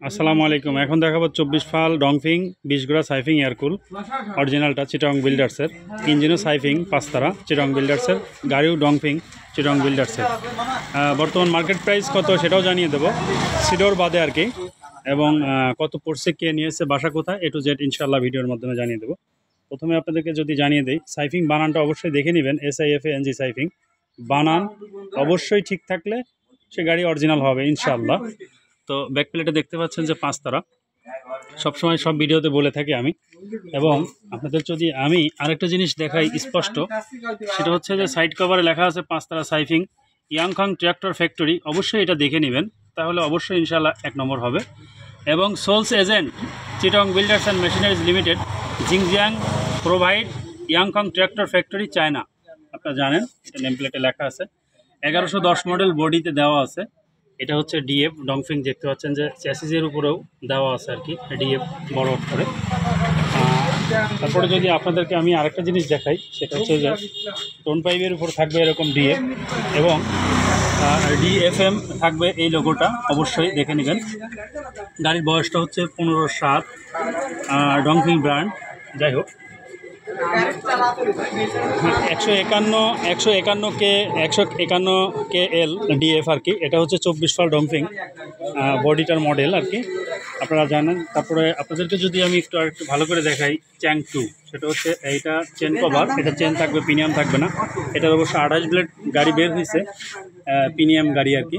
আসসালামু আলাইকুম। এখন দেখাবো 24 ফাল ডংফিং 20 গোড়া সাইফিং এয়ারকুল অরিজিনালটা চিটং বিল্ডার্সের, ইঞ্জিনও সাইফিং 5 তারা চিটং বিল্ডার্সের, গাড়িও ডংফিং চিটং বিল্ডার্সের। বর্তমান মার্কেট প্রাইস কত সেটাও জানিয়ে দেবো, সিডোর বাদে আর কি, এবং কত পড়ছে, কে নিয়েছে, বাসা কোথায়, এ টু জেড ইনশাল্লাহ ভিডিওর মাধ্যমে জানিয়ে দেবো। প্রথমে আপনাদেরকে যদি জানিয়ে দিই, সাইফিং বানানটা অবশ্যই দেখে নেবেন, SIFANG সাইফিং বানান অবশ্যই ঠিক থাকলে সে গাড়ি অরিজিনাল হবে ইনশাআল্লাহ। তো ব্যাক প্লেটে দেখতে পাচ্ছেন যে 5 তারা, সবসময় সব ভিডিওতে বলে থাকি আমি। এবং আপনাদের যদি আমি আরেকটা জিনিস দেখাই স্পষ্ট, সেটা হচ্ছে যে সাইড কভারে লেখা আছে 5 তারা সাইফিং ইয়াংখং ট্র্যাক্টর ফ্যাক্টরি, অবশ্যই এটা দেখে নেবেন, তাহলে অবশ্যই ইনশাআল্লাহ 1 নম্বর হবে। এবং soles agent Chittagong builders and machineries limited, Jingjiang প্রোভাইড ইয়াংখং ট্র্যাক্টর ফ্যাক্টরি চায়না, আপনারা জানেন নেম প্লেটে লেখা আছে। 1110 মডেল বডিতে দেওয়া আছে। এটা হচ্ছে ডিএফ ডংফিং, দেখতে পাচ্ছেন যে চ্যাসিসের উপরেও দেওয়া আছে আর কি ডিএফ বড় অক্ষরে। তারপরে যদি আপনাদেরকে আমি আরেকটা জিনিস দেখাই, সেটা হচ্ছে যে টোন পাইপের উপর থাকবে এরকম ডিএফ, এবং DFM থাকবে এই লোগোটা, অবশ্যই দেখে নেবেন। গাড়ির বয়সটা হচ্ছে 15/7, ডংফিং ব্র্যান্ড। যাই হোক, 151KL ডিএফ আর কি। এটা হচ্ছে 24 ফাল ডংফিং বডিটার মডেল আর কি, আপনারা জানেন। তারপরে আপনাদেরকে যদি আমি একটু ভালো করে দেখাই, চ্যাং 2, সেটা হচ্ছে এইটা চেন কভার, এটা চেন থাকবে, প্রিমিয়াম থাকবে না। এটার অবশ্য 28 ব্লেড গাড়ি বের হয়েছে, প্রিমিয়াম গাড়ি আর কি,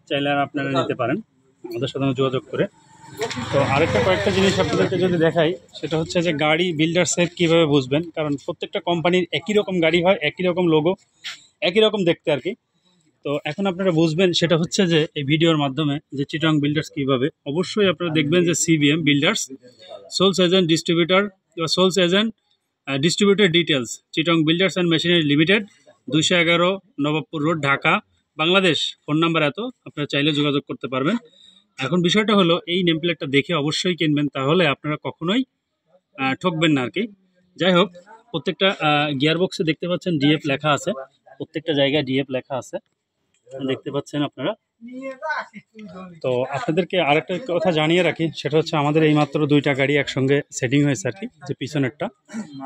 চাইলে আর আপনারা নিতে পারেন আমাদের সাথে যোগাযোগ করে। তো আরেকটা কয়েকটা জিনিস আপনাদেরকে যদি দেখাই, সেটা হচ্ছে যে গাড়ি বিল্ডার্সের কীভাবে বুঝবেন, কারণ প্রত্যেকটা কোম্পানির একই রকম গাড়ি হয়, একই রকম লোগো, একই রকম দেখতে আর কি। তো এখন আপনারা বুঝবেন সেটা হচ্ছে যে এই ভিডিওর মাধ্যমে যে চিটং বিল্ডার্স কীভাবে, অবশ্যই আপনারা দেখবেন যে CBM builders soles agent distributor, soles agent distributor details Chittagong builders and machinery limited, 211 Nawabpur road, Dhaka, Bangladesh. Phone number এত, আপনারা চাইলে যোগাযোগ করতে পারবেন। এখন বিষয়টা হলো, এই নেমপ্লেটটা দেখে অবশ্যই কিনবেন, তাহলে আপনারা কখনোই ঠকবেন না আর কি। যাই হোক, প্রত্যেকটা গিয়ারবক্সে দেখতে পাচ্ছেন ডিএফ লেখা আছে, প্রত্যেকটা জায়গায় ডিএফ লেখা আছে, দেখতে পাচ্ছেন আপনারা। তো আপনাদেরকে আরেকটা কথা জানিয়ে রাখি, সেটা হচ্ছে আমাদের এইমাত্র 2টা গাড়ি একসঙ্গে সেটিং হয়েছে আর কি। যে পিছনেরটা,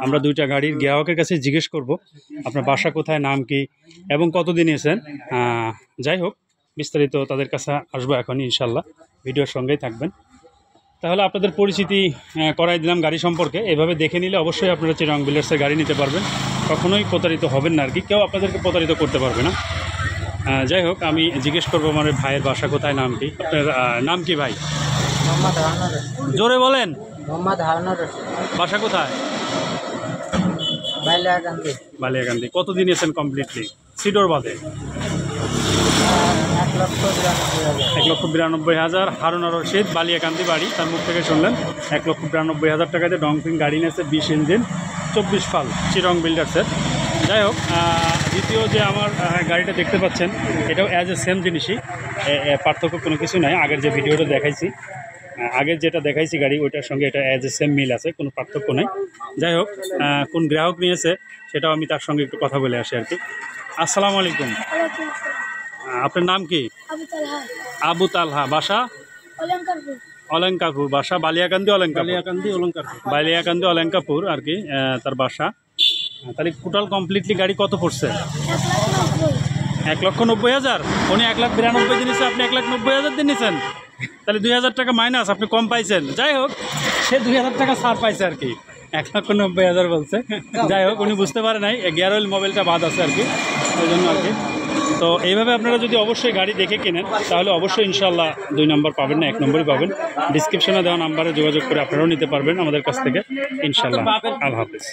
আমরা 2টা গাড়ির গ্রাহকের কাছে জিজ্ঞেস করব আপনার বাসা কোথায়, নাম কি, এবং কতদিন এসেছেন। যাই হোক, বিস্তারিত তাদের কাছে আসবো এখন ইনশাল্লাহ, ভিডিওর সঙ্গেই থাকবেন। তাহলে আপনাদের পরিচিতি করাই দিলাম গাড়ি সম্পর্কে। এভাবে দেখে নিলে অবশ্যই আপনারা চিটং বিল্ডার্সের গাড়ি নিতে পারবেন, কখনোই প্রতারিত হবেন না আর কি, কেউ আপনাদেরকে প্রতারিত করতে পারবে না। যাই হোক, আমি জিজ্ঞেস করবো আমার ভাইয়ের বাসা কোথায়, নাম কি, আপনার নাম কি ভাই? জোরে বলেন। বাসা কোথায়? বালিয়াকান্দি। কতদিন এসেছেন কমপ্লিটলি সিডোর বাদে? 1,92,000। হারুন রশিদ, বালিয়াকান্দি বাড়ি, তার মুখ থেকে শুনলেন 1,92,000 টাকাতে ডংফিং গাড়ি নিয়েছে, 20 ইঞ্জিন 24 ফাল চিটং বিল্ডার্সের। যাই হোক, দ্বিতীয় যে আমার গাড়িটা দেখতে পাচ্ছেন, এটাও অ্যাজ এ সেম জিনিসই, পার্থক্য কোনো কিছু নাই। আগের যে ভিডিওটা দেখাইছি, আগের যেটা দেখাইছি গাড়ি, ওইটার সঙ্গে এটা অ্যাজ এ সেম মিল আছে, কোনো পার্থক্য নেই। যাই হোক, কোন গ্রাহক নিয়েছে সেটাও আমি তার সঙ্গে একটু কথা বলে আসি আর কি। আসসালামু আলাইকুম। আপনার নাম কি? আবু তালহা। বাসা? অলঙ্কারপুর। বাসা বালিয়াকান্দি অলঙ্কারপুর আর কি তার বাসা। তাহলে টোটাল কমপ্লিটলি গাড়ি কত পড়ছে? 1,90,000। উনি 1,92,000 দিয়েছে, আপনি 1,90,000 দিয়ে নিয়েছেন, তাহলে 2,000 টাকা মাইনাস, আপনি কম পাইছেন। যাই হোক, সে 2,000 টাকা ছাড় পাইছে আর কি, 1,90,000 বলছে। যাই হোক, উনি বুঝতে পারে নাই, গিয়ার অয়েল মোবাইলটা বাদ আছে আর কি, ওই জন্য আর কি। তো এইভাবে আপনারা যদি অবশ্যই গাড়ি দেখে কেনেন, তাহলে অবশ্যই ইনশাল্লাহ 2 নম্বর পাবেন না, 1 নম্বরই পাবেন। ডিসক্রিপশনে দেওয়া নাম্বারে যোগাযোগ করে আপনারাও নিতে পারবেন আমাদের কাছ থেকে ইনশাল্লাহ। আল্লাহ হাফেজ।